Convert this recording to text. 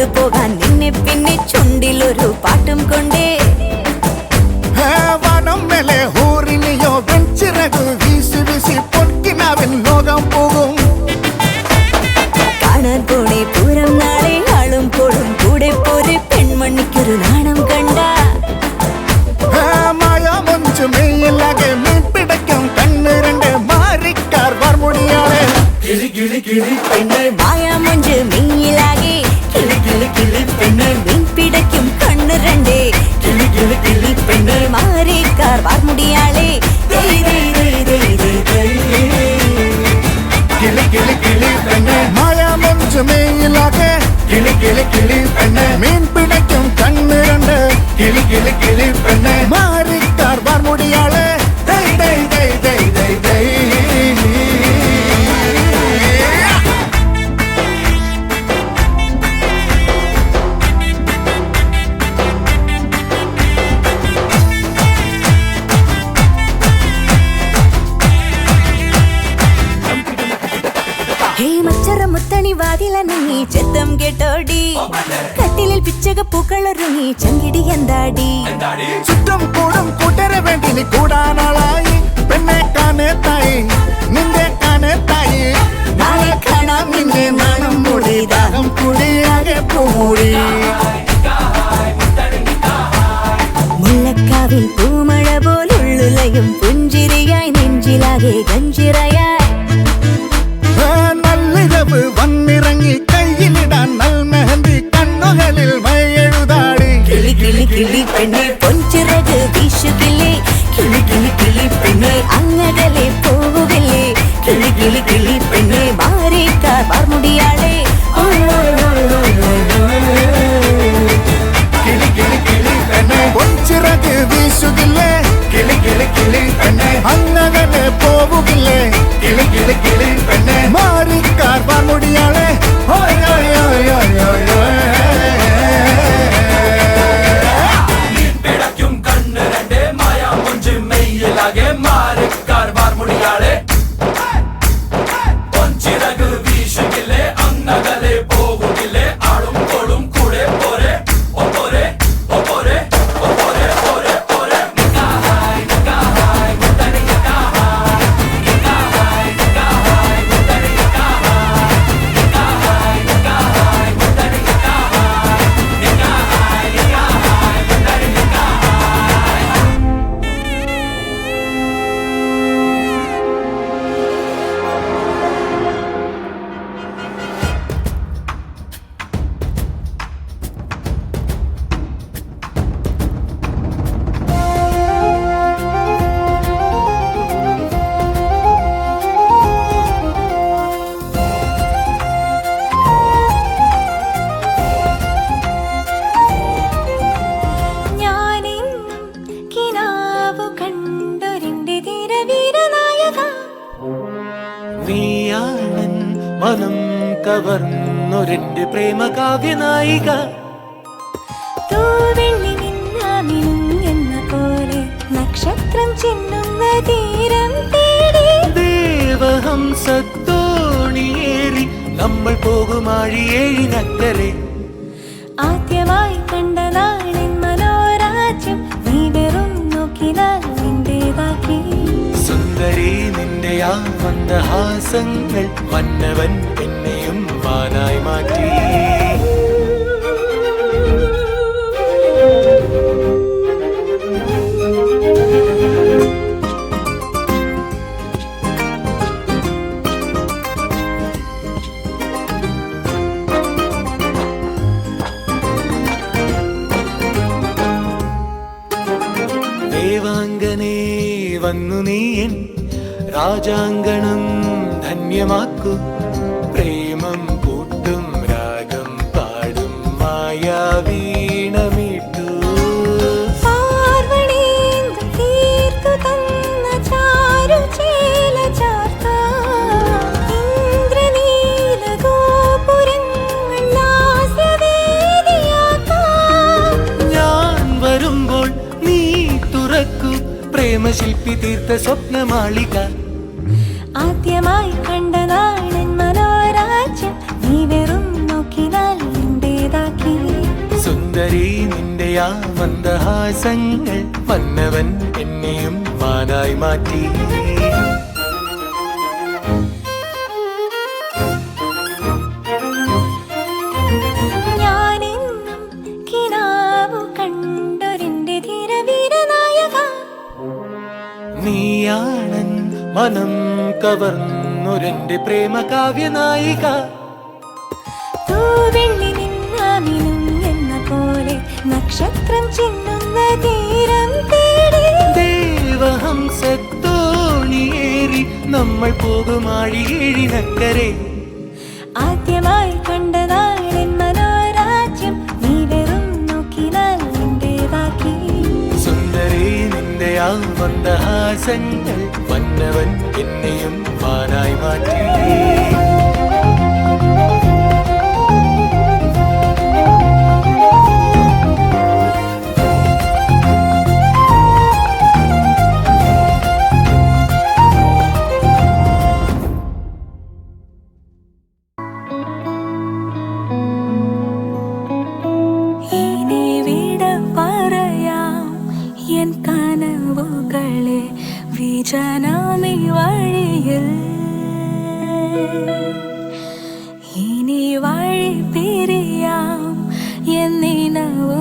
കൊണ്ടുപോകാൻ നിന്നെ പിന്നെ ചുണ്ടിലൊരു പാട്ടും കൊണ്ടേ വനം മേലെ ഹൂറിനിയോ വെഞ്ചിറകു വീശി വീശി പൊൻകിനാവിൻ ലോകം പോകും കാണാൻ പോണേ പൂരം നാളെ ആളും പോടും കൂടെ പോരെ പെൺമണിക്കൊരു നാണം കണ്ട മായാമൊഞ്ചു മെയ്യിലാകെ മീൻ പിടയ്ക്കും കണ്ണ് രണ്ട് മാറിക്കാർ വാർമുടിയാളെ കിളി കിളി കിളി പെണ്ണെ മായാമൊഞ്ച് മെയ്യിലാകെ കിളി കിളി കിളി പെണ്ണെ മീൻ പിടയ്ക്കും കണ്ണ് രണ്ടേ കിളി കിളി കിളി പെണ്ണെ മാറിക്കാർ വാർമുടിയാളെ കിളി കിളി കിളി പെണ്ണെ മായാമൊഞ്ചു മെയ്യിലാകെ കിളി കിളി കിളി പെണ്ണെ മീൻ പിടയ്ക്കും കണ്ണ് രണ്ട് കിളി കിളി കിളി പെണ്ണെ മാറിക്കാർ വാർമുടിയാളെ മുത്തണി വാതിലനങ്ങി ചെത്തം കേട്ടോടി കട്ടിലിൽ പിച്ചക പൂക്കളൊരുങ്ങി ചങ്കിടി എന്താടി ചുറ്റും കൂടും കൂട്ടരെ വേണ്ടി നീ കൂടാനാളായി പെണ്ണെ കാനേത്തായി നിന്റെ കാനേത്തായി നാളെ കാണാം നിന്നെ നാണം മൂടി ദാഹം കുടിയാകെ പൂടി മുല്ലക്കാവിൽ പൂമഴ പോലുള്ളുലയും പുഞ്ചിരിയായി നെഞ്ചിലാകെ ഗഞ്ചിറയായി നല്ലിരവ് വന്നിറങ്ങി കയ്യിലിടാൻ നൽമെഹന്തി കണ്ണുകളിൽ മയെഴുതാടി കിളി കിളി കിളി പെണ്ണെ പൊൻചിറക് വീശുകില്ലേ കിളി കിളി കിളി പെണ്ണെ അങ്ങകലെ പോവുകില്ലേ കിളി കിളി കിളി പെണ്ണെ മാറിക്കാർ വാർമുടിയാളെ കിളി കിളി കിളി പെണ്ണെ പൊൻചിറക് വീശുകില്ലേ കിളി കിളി കിളി പെണ്ണെ അങ്ങകലെ പോവുകില്ലേ കിളി കിളി കിളി പെണ്ണെ മാറിക്കാർ വാർമുടിയാളെ പിടയ്ക്കും കണ്ണ് രണ്ട് മായാമൊഞ്ച് മെയ്യിലാകെ മാറിക്കാർ വാർമുടിയാളെ പൊൻചിറക് വീശുകില്ലേ അങ്ങകലെ പോകുകില്ലേ ആളും കോളും കൂടെ പോരെ ഒപ്പോരെ ഒപ്പോരെ ഒപ്പോരെ പോരെ പോരെ നിക്കാഹായ് നിക്കാഹായ് മുത്തണി നിക്കാഹായ് നിക്കാഹായ് നിക്കാഹായ് മുത്തണി നിക്കാഹായ് നിക്കാഹായ് നിക്കാഹായ് മുത്തണി നിക്കാഹായ് നിക്കാഹായ് നിക്കാഹായ് മുത്തണി നിക്കാഹായ് ഞാനെന്നും കിനാവു കണ്ടൊരിന്റെ ധീരവീരനായക നീയാണൻ മനം കവർന്നൊരെന്റെ പ്രേമകാവ്യനായിക തൂവെള്ളി നിന്നാമിനും എന്ന പോലെ നക്ഷത്രം ചിന്നുന്ന തീരം തേടി ദേവഹംസത്തോണിയേറി നമ്മൾ പോകുമാഴിയേഴിനക്കരെ ആദ്യമായി കണ്ട നാളിൻ മനോരാജ്യം നീ വെറും നോക്കിനാൽ നിന്റേതാക്കി സുന്ദരി നിന്റെ ആ മന്ദഹാസങ്ങൾ മന്നവൻ എന്നെയും വാനായി മാറ്റി ദേവാംഗനേ വന്നു നീയൻ രാജാങ്കണം ധന്യമാക്കൂ പ്രേമം കൂട്ടും രാഗം പാടും മായാവീണമീട്ടു പാർവണേന്ദു തീർത്തു തന്ന ചാരുചേല ചാർത്താം ഇന്ദ്രനീല ഗോപുരങ്ങൾ ലാസ്യവേദിയാക്കാം ഞാൻ വരുമ്പോൾ നീ തുറക്കൂ പ്രേമശില്പി തീർത്ത സ്വപ്നമാളിക ആദ്യമായി കണ്ട നാളൻ മനോരാജ്യം നീ വെറും നോക്കിനാൽ നിന്റേതാക്കി ആ മന്ദഹാസങ്ങൾ വന്നവൻ എന്നെയും മാനായി മാറ്റി. ഞാനെന്നും കിനാവു കണ്ടൊരെന്റെ ധീരവീരനായക, നീയാണൻ മനം കവർന്നൊരെന്റെ പ്രേമ കാവ്യനായിക. തൂവെള്ളി നിന്നാമിനും എന്ന പോലെ നക്ഷത്രം ചിന്നുന്ന തീരം തേടി ദേവഹംസത്തോണിയേറി നമ്മൾ പോകുമാഴിയേഴിനക്കരെ. ആദ്യമായി കണ്ടതാണെൻ മനോരാജ്യം, നീ വെറും നോക്കിനാൽ എന്റേതാക്കി. സുന്ദരി നിന്റെ ആ മന്ദഹാസങ്ങൾ വന്നവൻ എന്നെയും മാനായി മാറ്റി. ഇനി വിട പറയാം എൻ കനവുകളെ വിജനമീ വഴിയിൽ. ഇനി വഴി